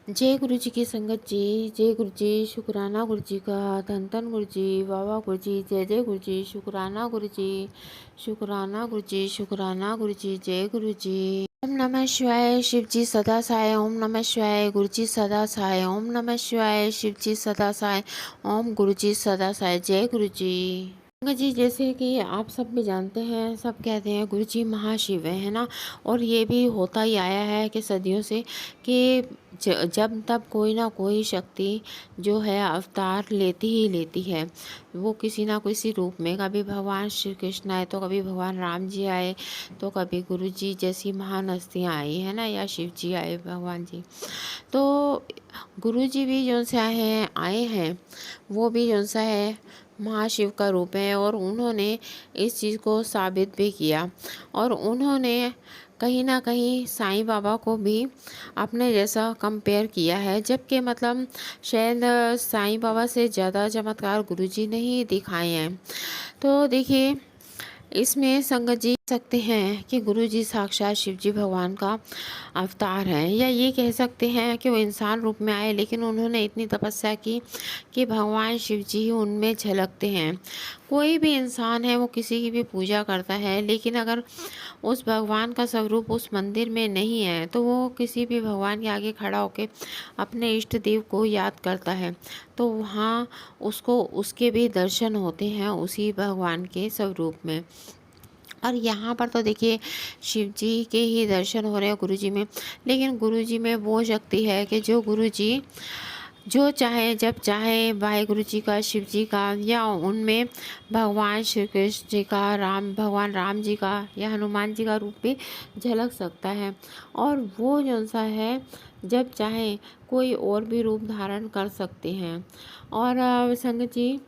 जय गुरु जी की संगत जी। जय गुरु जी। शुक्राना गुरु जी का। धन धन गुरु जी। वाह वाह गुरु जी। जय जय गुरु जी। शुक्राना गुरु जी। शुक्राना गुरु जी। शुक्राना गुरु जी। जय गुरु जी। ओम नमः शिवाय। शिव जी सदा सहाय। ओम नमः शिवाय। गुरु जी सदा सहाय। ओम नमः शिवाय। शिव जी सदा सहाय। ओम गुरु जी सदा सहाय। जय गुरु जी। संगत जी, जैसे कि आप सब भी जानते हैं, सब कहते हैं गुरु जी महाशिव है ना। और ये भी होता ही आया है कि सदियों से कि जब तब कोई ना कोई शक्ति जो है अवतार लेती ही लेती है। वो किसी ना किसी रूप में, कभी भगवान श्री कृष्ण आए तो कभी भगवान राम जी आए, तो कभी गुरु जी जैसी महान हस्तियाँ आई है ना, या शिव जी आए, भगवान जी। तो गुरु जी भी जो सा है आए हैं, वो भी जो सा है महाशिव का रूप है। और उन्होंने इस चीज़ को साबित भी किया। और उन्होंने कहीं ना कहीं साईं बाबा को भी अपने जैसा कंपेयर किया है, जबकि मतलब शायद साईं बाबा से ज़्यादा चमत्कार गुरुजी ने ही दिखाए हैं। तो देखिए, इसमें संगत जी सकते हैं कि गुरु जी साक्षात शिव जी भगवान का अवतार है, या ये कह सकते हैं कि वो इंसान रूप में आए, लेकिन उन्होंने इतनी तपस्या की कि भगवान शिव जी ही उनमें झलकते हैं। कोई भी इंसान है, वो किसी की भी पूजा करता है, लेकिन अगर उस भगवान का स्वरूप उस मंदिर में नहीं है, तो वो किसी भी भगवान के आगे खड़ा होकर अपने इष्ट देव को याद करता है, तो वहाँ उसको उसके भी दर्शन होते हैं उसी भगवान के स्वरूप में। और यहाँ पर तो देखिए, शिव जी के ही दर्शन हो रहे हैं गुरु जी में। लेकिन गुरु जी में वो शक्ति है कि जो गुरु जी जो चाहे जब चाहे वाहेगुरु जी का, शिव जी का, या उनमें भगवान श्री कृष्ण जी का, भगवान राम जी का या हनुमान जी का रूप भी झलक सकता है। और वो जो सा है, जब चाहे कोई और भी रूप धारण कर सकते हैं। और संगत जी,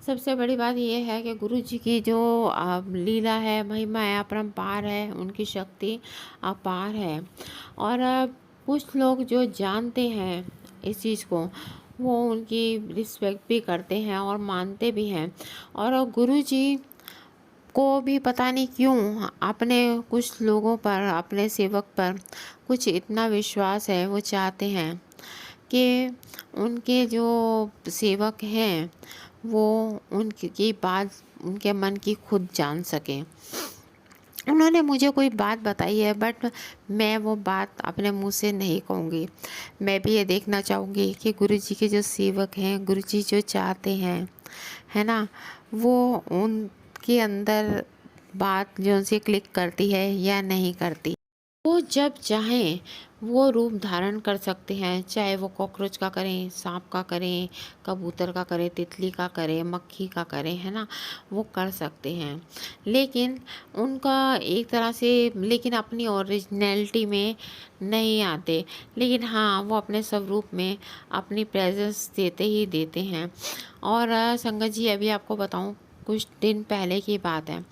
सबसे बड़ी बात यह है कि गुरु जी की जो लीला है, महिमा है, अपरंपार है, उनकी शक्ति अपार है। और कुछ लोग जो जानते हैं इस चीज़ को, वो उनकी रिस्पेक्ट भी करते हैं और मानते भी हैं। और गुरु जी को भी पता नहीं क्यों अपने कुछ लोगों पर, अपने सेवक पर कुछ इतना विश्वास है, वो चाहते हैं कि उनके जो सेवक हैं वो उनकी बात, उनके मन की खुद जान सकें। उन्होंने मुझे कोई बात बताई है, बट मैं वो बात अपने मुंह से नहीं कहूँगी। मैं भी ये देखना चाहूँगी कि गुरु जी के जो सेवक हैं, गुरु जी जो चाहते हैं, है ना, वो उनके अंदर बात जो उनसे क्लिक करती है या नहीं करती। वो जब चाहें वो रूप धारण कर सकते हैं, चाहे वो कॉकरोच का करें, सांप का करें, कबूतर का करें, तितली का करें, मक्खी का करें, है ना, वो कर सकते हैं। लेकिन उनका एक तरह से, लेकिन अपनी ओरिजिनलिटी में नहीं आते। लेकिन हाँ, वो अपने स्वरूप में अपनी प्रेजेंस देते ही देते हैं। और संगत जी, अभी आपको बताऊं, कुछ दिन पहले की बात है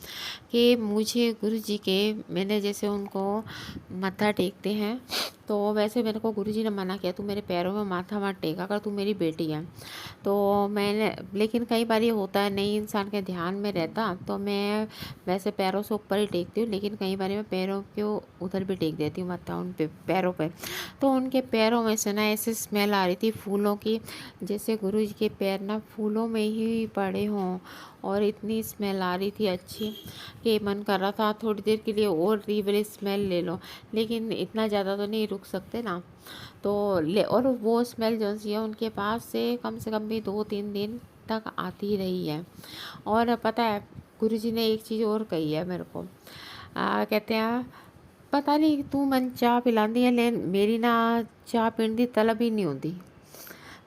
कि मुझे गुरु जी के, मैंने जैसे उनको माथा टेकते हैं, तो वैसे मेरे को गुरु जी ने मना किया, तू मेरे पैरों में माथा मत टेका कर, तू मेरी बेटी है। तो मैंने, लेकिन कई बार ये होता है, नहीं इंसान के ध्यान में रहता, तो मैं वैसे पैरों से ऊपर ही टेकती हूँ, लेकिन कई बार मैं पैरों के उधर भी टेक देती हूँ माथा, उन पे पैरों पे। तो उनके पैरों में से ना ऐसे स्मेल आ रही थी फूलों की, जैसे गुरु जी के पैर ना फूलों में ही पड़े हों। और इतनी स्मेल आ रही थी अच्छी कि मन कर रहा था थोड़ी देर के लिए और ये वाली स्मेल ले लो, लेकिन इतना ज़्यादा तो नहीं रुक सकते ना। तो ले, और वो स्मेल जो सी है उनके पास से कम भी 2-3 दिन तक आती रही है। और पता है, गुरुजी ने एक चीज़ और कही है मेरे को। कहते हैं, पता नहीं तू मन चाह पिलांदी है, लेकिन मेरी ना चाह पीने की तलब ही नहीं होती,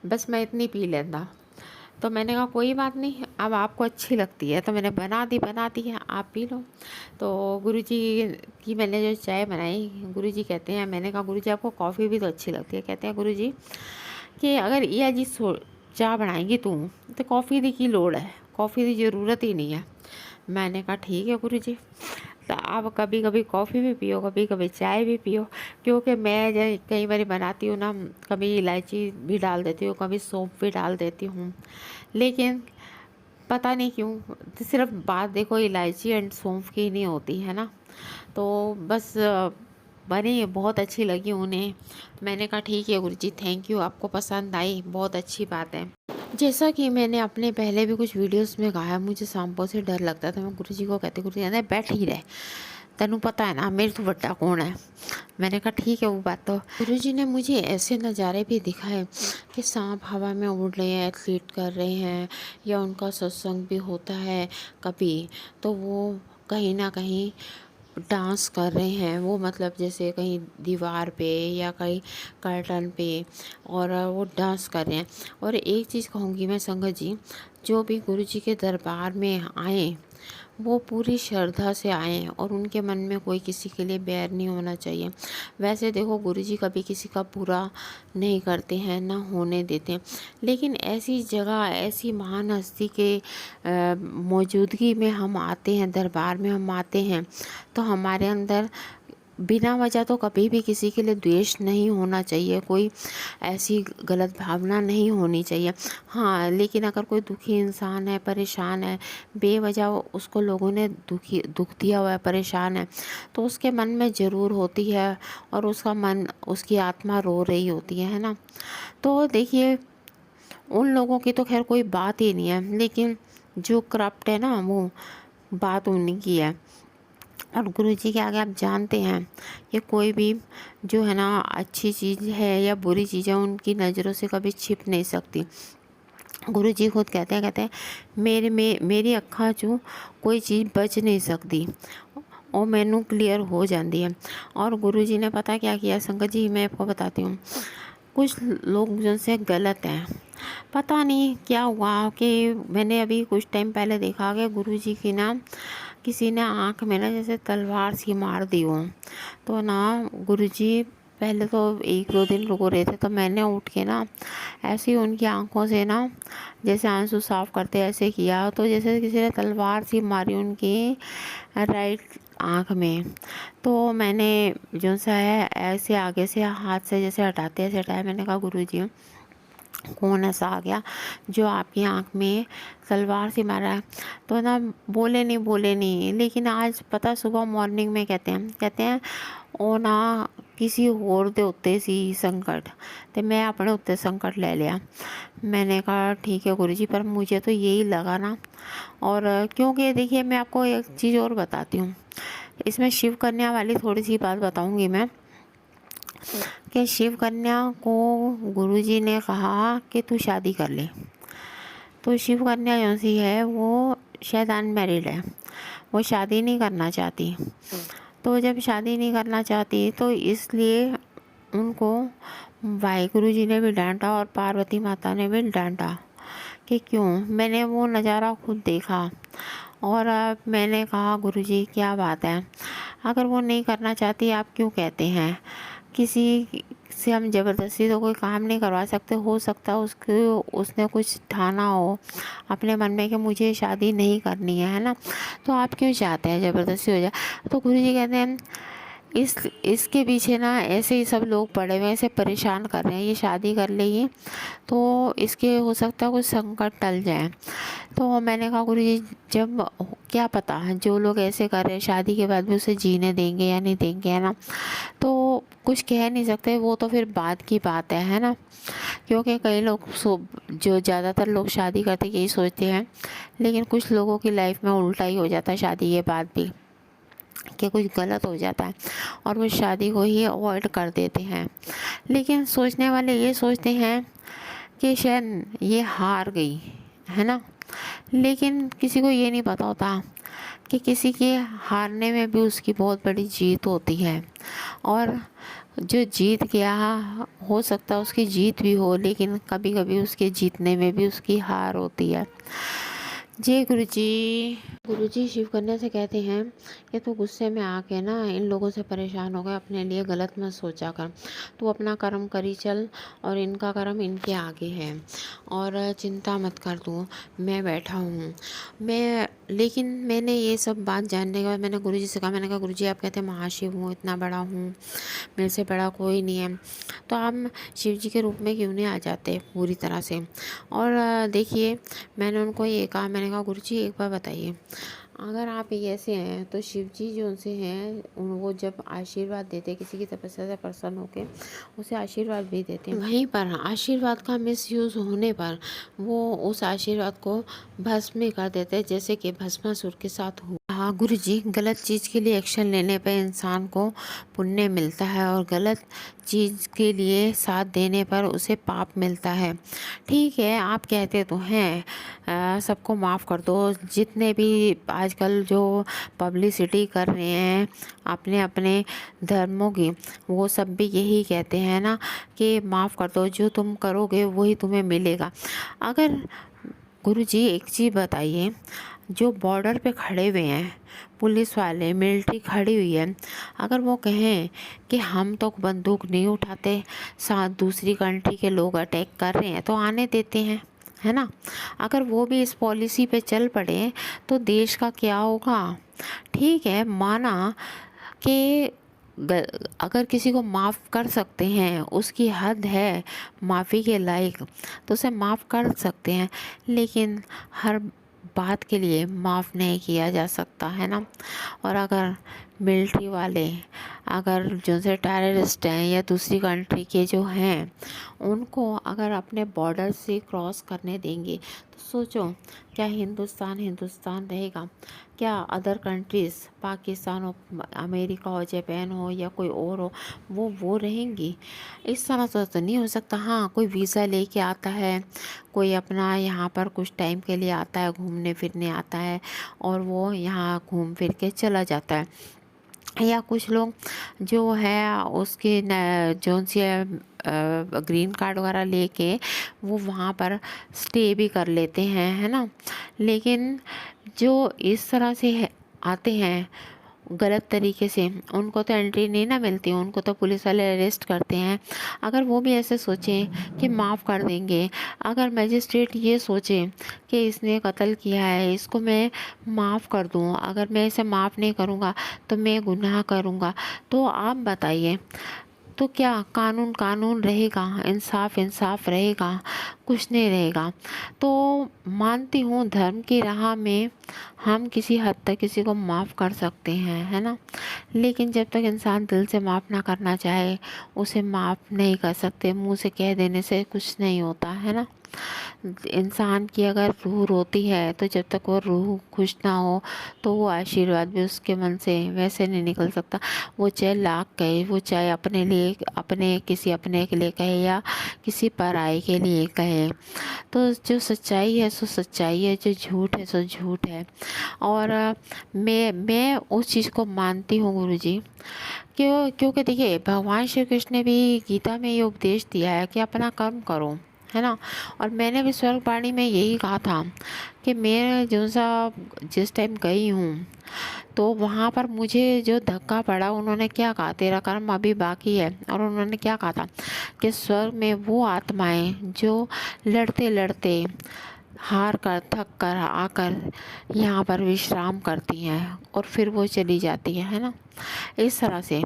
बस मैं इतनी पी लेता। तो मैंने कहा कोई बात नहीं, अब आपको अच्छी लगती है तो मैंने बना दी है, आप पी लो। तो गुरुजी की मैंने जो चाय बनाई, गुरुजी कहते हैं, मैंने कहा गुरुजी आपको कॉफ़ी भी तो अच्छी लगती है। कहते हैं गुरुजी कि अगर ये जी चाय बनाएंगी तू, तो कॉफ़ी दी की लोड़ है, कॉफ़ी की ज़रूरत ही नहीं है। मैंने कहा ठीक है गुरुजी, तो आप कभी कभी कॉफ़ी भी पियो, कभी कभी चाय भी पियो, क्योंकि मैं जब कई बार बनाती हूँ ना, कभी इलायची भी डाल देती हूँ, कभी सौंफ भी डाल देती हूँ। लेकिन पता नहीं क्यों, तो सिर्फ बात देखो इलायची एंड सौंफ की नहीं होती है ना। तो बस बनी, बहुत अच्छी लगी उन्हें। मैंने कहा ठीक है गुरुजी, थैंक यू, आपको पसंद आई, बहुत अच्छी बात है। जैसा कि मैंने अपने पहले भी कुछ वीडियोस में कहा है, मुझे सांपों से डर लगता था। मैं गुरुजी को कहती, गुरुजी कहते बैठ ही रहे, तेनू पता है ना मेरे तो बड्डा कौन है। मैंने कहा ठीक है वो बात तो। गुरुजी ने मुझे ऐसे नज़ारे भी दिखाए कि सांप हवा में उड़ रहे हैं, एथलीट कर रहे हैं, या उनका सत्संग भी होता है कभी, तो वो कहीं ना कहीं डांस कर रहे हैं। वो मतलब जैसे कहीं दीवार पे या कहीं कर्टन पे, और वो डांस कर रहे हैं। और एक चीज़ कहूँगी मैं संगत जी, जो भी गुरु जी के दरबार में आए वो पूरी श्रद्धा से आएँ, और उनके मन में कोई किसी के लिए बैर नहीं होना चाहिए। वैसे देखो गुरुजी कभी किसी का बुरा नहीं करते हैं, ना होने देते हैं, लेकिन ऐसी जगह, ऐसी महान हस्ती के मौजूदगी में हम आते हैं, दरबार में हम आते हैं, तो हमारे अंदर बिना वजह तो कभी भी किसी के लिए द्वेष नहीं होना चाहिए, कोई ऐसी गलत भावना नहीं होनी चाहिए। हाँ, लेकिन अगर कोई दुखी इंसान है, परेशान है, बेवजह उसको लोगों ने दुख दिया हुआ है, परेशान है, तो उसके मन में ज़रूर होती है, और उसका मन, उसकी आत्मा रो रही होती है ना। तो देखिए उन लोगों की तो खैर कोई बात ही नहीं है, लेकिन जो करप्ट है ना, वो बात उन्हीं की है। और गुरुजी के आगे आप जानते हैं कि कोई भी जो है ना अच्छी चीज़ है या बुरी चीज़ है, उनकी नज़रों से कभी छिप नहीं सकती। गुरुजी खुद कहते हैं मेरी अक्खां चो कोई चीज़ बच नहीं सकती, और मैनू क्लियर हो जाती है। और गुरुजी ने पता क्या किया संगत जी, मैं आपको बताती हूँ। कुछ लोग जिनसे गलत हैं, पता नहीं क्या हुआ कि मैंने अभी कुछ टाइम पहले देखा कि गुरुजी की ना किसी ने आँख में ना जैसे तलवार सी मार दी हो। तो ना गुरुजी पहले तो 1-2 दिन रुको रहे थे, तो मैंने उठ के ना ऐसे ही उनकी आंखों से ना जैसे आंसू साफ करते ऐसे किया, तो जैसे किसी ने तलवार सी मारी उनकी राइट आँख में। तो मैंने जो सा है ऐसे आगे से हाथ से जैसे हटाते ऐसे हटाया। मैंने कहा गुरुजी कौन ऐसा आ गया जो आपकी आंख में तलवार से मारा है। तो ना बोले नहीं, लेकिन आज पता सुबह मॉर्निंग में कहते हैं ओ ना किसी होर दे उत्ते सी संकट, तो मैं अपने उत्ते संकट ले लिया। मैंने कहा ठीक है गुरुजी, पर मुझे तो यही लगा ना। और क्योंकि देखिए मैं आपको एक चीज़ और बताती हूँ, इसमें शिव कन्या वाली थोड़ी सी बात बताऊँगी मैं, कि शिव कन्या को गुरुजी ने कहा कि तू शादी कर ले। तो शिव कन्या जो सी है वो शायद अनमैरिड है, वो शादी नहीं करना चाहती। तो जब शादी नहीं करना चाहती तो इसलिए उनको वाहिगुरु जी ने भी डांटा और पार्वती माता ने भी डांटा कि क्यों। मैंने वो नज़ारा खुद देखा, और मैंने कहा गुरुजी क्या बात है, अगर वो नहीं करना चाहती आप क्यों कहते हैं। किसी से हम ज़बरदस्ती तो कोई काम नहीं करवा सकते। हो सकता है उसने कुछ ठाना हो अपने मन में कि मुझे शादी नहीं करनी है ना, तो आप क्यों चाहते हैं ज़बरदस्ती हो जाए। तो गुरुजी कहते हैं इसके पीछे ना ऐसे ही सब लोग पड़े हुए हैं, ऐसे परेशान कर रहे हैं, ये शादी कर लेगी तो इसके हो सकता है कुछ संकट टल जाए। तो मैंने कहा गुरुजी जब क्या पता है जो लोग ऐसे कर रहे हैं शादी के बाद भी उसे जीने देंगे या नहीं देंगे, है ना। तो कुछ कह नहीं सकते, वो तो फिर बाद की बात है ना। क्योंकि कई लोग जो ज़्यादातर लोग शादी करते यही सोचते हैं, लेकिन कुछ लोगों की लाइफ में उल्टा ही हो जाता है शादी के बाद भी, कि कुछ गलत हो जाता है और वो शादी को ही अवॉइड कर देते हैं। लेकिन सोचने वाले ये सोचते हैं कि शायद ये हार गई है ना, लेकिन किसी को ये नहीं पता होता कि किसी के हारने में भी उसकी बहुत बड़ी जीत होती है। और जो जीत गया हो सकता है उसकी जीत भी हो, लेकिन कभी कभी उसके जीतने में भी उसकी हार होती है। जय गुरुजी शिव कन्या से कहते हैं कि तू गुस्से में आके ना इन लोगों से परेशान हो गया, अपने लिए गलत मत सोचा कर, तू अपना कर्म करी चल और इनका कर्म इनके आगे है, और चिंता मत कर, तू मैं बैठा हूँ। लेकिन मैंने ये सब बात जानने के बाद मैंने गुरुजी से कहा, मैंने कहा गुरुजी आप कहते हैं महाशिव हूँ, इतना बड़ा हूँ, मेरे से बड़ा कोई नहीं है, तो आप शिव जी के रूप में क्यों नहीं आ जाते पूरी तरह से। और देखिए मैंने उनको ये कहा, मैंने कहा गुरुजी एक बार बताइए अगर आप ऐसे हैं तो शिव जी जो उनसे हैं वो जब आशीर्वाद देते हैं किसी की तपस्या से प्रसन्न होकर, उसे आशीर्वाद भी देते हैं। वहीं पर आशीर्वाद का मिसयूज़ होने पर वो उस आशीर्वाद को भस्म भी कर देते हैं, जैसे कि भस्मासुर के साथ हुआ। हाँ गुरु जी, गलत चीज़ के लिए एक्शन लेने पर इंसान को पुण्य मिलता है और गलत चीज़ के लिए साथ देने पर उसे पाप मिलता है। ठीक है, आप कहते तो हैं सबको माफ़ कर दो। जितने भी आजकल जो पब्लिसिटी कर रहे हैं अपने अपने धर्मों की, वो सब भी यही कहते हैं ना कि माफ़ कर दो, जो तुम करोगे वही तुम्हें मिलेगा। अगर गुरुजी एक चीज़ बताइए, जो बॉर्डर पे खड़े हुए हैं पुलिस वाले, मिलिट्री खड़ी हुई है, अगर वो कहें कि हम तो बंदूक नहीं उठाते, साथ दूसरी कंट्री के लोग अटैक कर रहे हैं तो आने देते हैं, है ना। अगर वो भी इस पॉलिसी पे चल पड़े तो देश का क्या होगा। ठीक है, माना कि अगर किसी को माफ़ कर सकते हैं, उसकी हद है माफ़ी के लायक, तो उसे माफ़ कर सकते हैं, लेकिन हर बात के लिए माफ़ नहीं किया जा सकता, है ना। और अगर मिलिट्री वाले, अगर जो से टेररिस्ट हैं या दूसरी कंट्री के जो हैं, उनको अगर अपने बॉर्डर से क्रॉस करने देंगे तो सोचो, क्या हिंदुस्तान हिंदुस्तान रहेगा? क्या अदर कंट्रीज़, पाकिस्तान हो, अमेरिका हो, जापान हो या कोई और हो, वो रहेंगी? इस तरह से तो नहीं हो सकता। हाँ, कोई वीज़ा लेके आता है, कोई अपना यहाँ पर कुछ टाइम के लिए आता है, घूमने फिरने आता है और वो यहाँ घूम फिर के चला जाता है। या कुछ लोग जो है उसके जो सी ग्रीन कार्ड वगैरह लेके वो वहाँ पर स्टे भी कर लेते हैं, है ना। लेकिन जो इस तरह से आते हैं गलत तरीके से, उनको तो एंट्री नहीं ना मिलती, उनको तो पुलिस वाले अरेस्ट करते हैं। अगर वो भी ऐसे सोचें कि माफ़ कर देंगे, अगर मजिस्ट्रेट ये सोचे कि इसने कत्ल किया है, इसको मैं माफ़ कर दूँ, अगर मैं इसे माफ़ नहीं करूँगा तो मैं गुनाह करूँगा, तो आप बताइए, तो क्या कानून कानून रहेगा, इंसाफ इंसाफ रहेगा? कुछ नहीं रहेगा। तो मानती हूँ धर्म की राह में हम किसी हद तक किसी को माफ़ कर सकते हैं, है ना। लेकिन जब तक इंसान दिल से माफ़ ना करना चाहे, उसे माफ़ नहीं कर सकते। मुंह से कह देने से कुछ नहीं होता, है ना। इंसान की अगर रूह रोती है तो जब तक वो रूह खुश ना हो तो वो आशीर्वाद भी उसके मन से वैसे नहीं निकल सकता। वो चाहे लाख कहे, वो चाहे अपने लिए, अपने किसी अपने के लिए कहे या किसी पराये के लिए कहे, तो जो सच्चाई है सो सच्चाई है, जो झूठ है सो झूठ है। और मैं उस चीज़ को मानती हूँ गुरुजी, क्योंकि देखिए भगवान श्री कृष्ण ने भी गीता में ये उपदेश दिया है कि अपना कर्म करो, है ना। और मैंने भी स्वर्गवाणी में यही कहा था कि मैं जो सा जिस टाइम गई हूँ तो वहाँ पर मुझे जो धक्का पड़ा, उन्होंने क्या कहा, तेरा कर्म अभी बाकी है। और उन्होंने क्या कहा था कि स्वर्ग में वो आत्माएं जो लड़ते लड़ते हार कर थक कर आकर यहाँ पर विश्राम करती हैं और फिर वो चली जाती है ना, इस तरह से।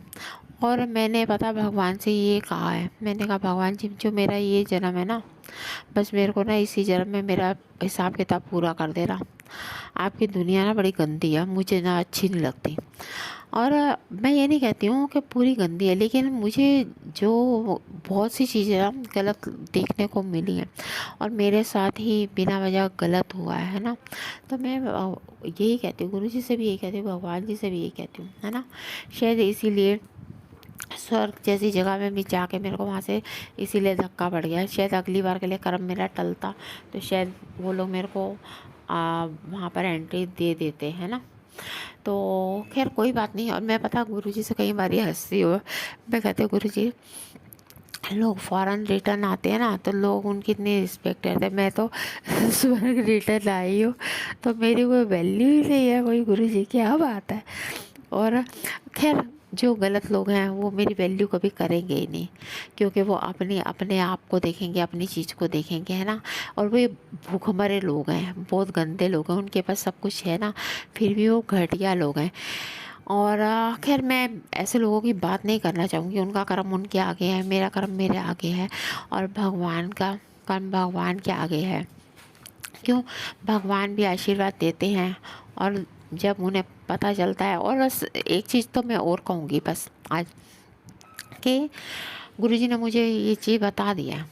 और मैंने पता भगवान से ये कहा है, मैंने कहा भगवान जी, जो मेरा ये जन्म है ना, बस मेरे को ना इसी जन्म में मेरा हिसाब किताब पूरा कर देना। आपकी दुनिया ना बड़ी गंदी है, मुझे ना अच्छी नहीं लगती। और मैं ये नहीं कहती हूँ कि पूरी गंदी है, लेकिन मुझे जो बहुत सी चीज़ें ना गलत देखने को मिली हैं और मेरे साथ ही बिना वजह गलत हुआ है ना। तो मैं यही कहती हूँ, गुरु जी से भी यही कहती हूँ, भगवान जी से भी यही कहती हूँ, है ना। शायद इसीलिए स्वर्ग जैसी जगह में भी जाके मेरे को वहाँ से इसीलिए धक्का पड़ गया। शायद अगली बार के लिए कर्म मेरा टलता तो शायद वो लोग मेरे को वहाँ पर एंट्री दे देते हैं ना। तो खैर कोई बात नहीं। और मैं पता गुरुजी से कई बार हंसती हूँ, मैं कहती हूँ गुरुजी, लोग फॉरेन रिटर्न आते हैं ना तो लोग उनकी इतनी रिस्पेक्ट करते हैं, मैं तो स्वर्ग रिटर्न आई हूँ तो मेरी कोई वैल्यू ही नहीं है कोई। गुरुजी क्या बात है। और खैर जो गलत लोग हैं वो मेरी वैल्यू कभी करेंगे ही नहीं, क्योंकि वो अपने आप को देखेंगे, अपनी चीज़ को देखेंगे, है ना। और वो भूखमरे लोग हैं, बहुत गंदे लोग हैं, उनके पास सब कुछ है ना, फिर भी वो घटिया लोग हैं। और खैर मैं ऐसे लोगों की बात नहीं करना चाहूँगी, उनका कर्म उनके आगे है, मेरा कर्म मेरे आगे है और भगवान का कर्म भगवान के आगे है। क्यों, भगवान भी आशीर्वाद देते हैं और जब उन्हें पता चलता है। और बस एक चीज़ तो मैं और कहूँगी बस आज, कि गुरुजी ने मुझे ये चीज़ बता दिया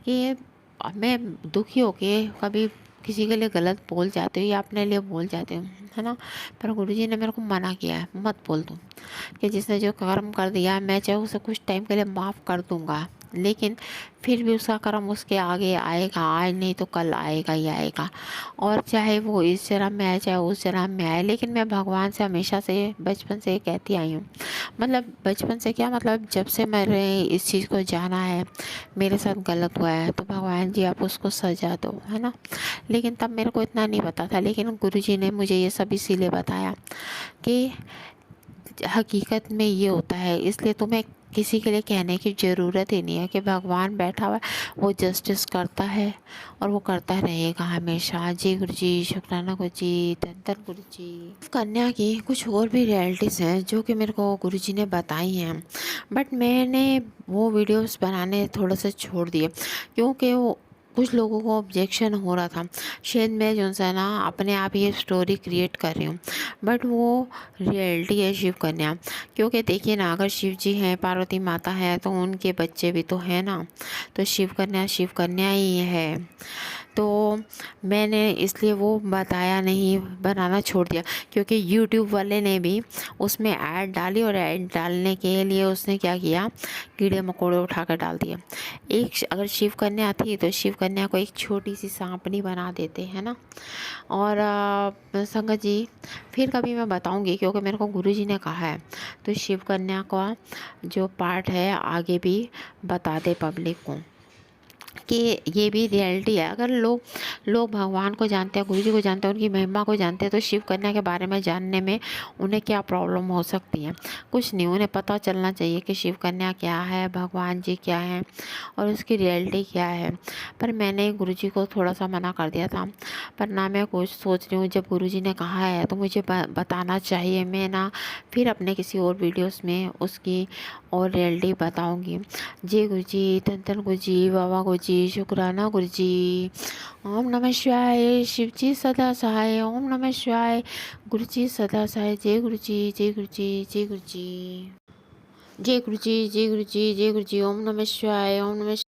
कि मैं दुखी होके कभी किसी के लिए गलत बोल जाती हूँ या अपने लिए बोल जाती हूँ, है ना। पर गुरुजी ने मेरे को मना किया है, मत बोल तू, कि जिसने जो कर्म कर दिया मैं चाहे उसे कुछ टाइम के लिए माफ़ कर दूँगा, लेकिन फिर भी उसका कर्म उसके आगे आएगा, आज नहीं तो कल आएगा ही आएगा। और चाहे वो इस जन्म में आए चाहे उस जन्म में आए, लेकिन मैं भगवान से हमेशा से बचपन से कहती आई हूँ, मतलब बचपन से क्या, मतलब जब से मैंने इस चीज़ को जाना है, मेरे साथ गलत हुआ है तो भगवान जी आप उसको सजा दो, है ना। लेकिन तब मेरे को इतना नहीं पता था, लेकिन गुरुजी ने मुझे ये सब इसीलिए बताया कि हकीकत में ये होता है, इसलिए तुम्हें किसी के लिए कहने की ज़रूरत ही नहीं है कि भगवान बैठा हुआ है, वो जस्टिस करता है और वो करता रहेगा हमेशा। जय गुरु जी, शुक्राना गुरु जी, धन धन गुरु जी। कन्या की कुछ और भी रियलिटीज़ हैं जो कि मेरे को गुरु जी ने बताई हैं, बट मैंने वो वीडियोस बनाने थोड़ा सा छोड़ दिए, क्योंकि वो कुछ लोगों को ऑब्जेक्शन हो रहा था। शायद मैं जो सा ना अपने आप ये स्टोरी क्रिएट कर रही हूँ, बट वो रियलिटी है शिव कन्या। क्योंकि देखिए ना, अगर शिव जी हैं, पार्वती माता है, तो उनके बच्चे भी तो हैं ना, तो शिव कन्या ही है। तो मैंने इसलिए वो बताया नहीं, बनाना छोड़ दिया, क्योंकि यूट्यूब वाले ने भी उसमें ऐड डाली और ऐड डालने के लिए उसने क्या किया, कीड़े मकोड़े उठा कर डाल दिए। एक अगर शिव कन्या थी तो शिव कन्या को एक छोटी सी सांपनी बना देते, है ना। और संगत जी फिर कभी मैं बताऊंगी, क्योंकि मेरे को गुरुजी ने कहा है, तो शिव कन्या का जो पार्ट है आगे भी बता दे पब्लिक को, कि ये भी रियलिटी है। अगर लोग भगवान को जानते हैं, गुरु जी को जानते हैं, उनकी महिमा को जानते हैं, तो शिव कन्या के बारे में जानने में उन्हें क्या प्रॉब्लम हो सकती है। कुछ नहीं, उन्हें पता चलना चाहिए कि शिव कन्या क्या है, भगवान जी क्या है और उसकी रियलिटी क्या है। पर मैंने गुरु जी को थोड़ा सा मना कर दिया था, पर ना मैं कुछ सोच रही हूँ, जब गुरु जी ने कहा है तो मुझे बताना चाहिए। मैं ना फिर अपने किसी और वीडियोज़ में उसकी और रियलिटी बताऊँगी। जय गुरु जी, धन धन गुरु जी, बाबा गुरु जी, शुक्राना गुरु जी। ओम नमः शिवाय, शिव जी सदा सहाय। ओम नमः शिवाय, गुरु जी सदा सहाय। जय गुरु जी, जय गुरु जी, जय गुरु जी। जय गुरु जी, जय गुरु जी, जय गुरु जी। ओम नमः शिवाय, ओम नमः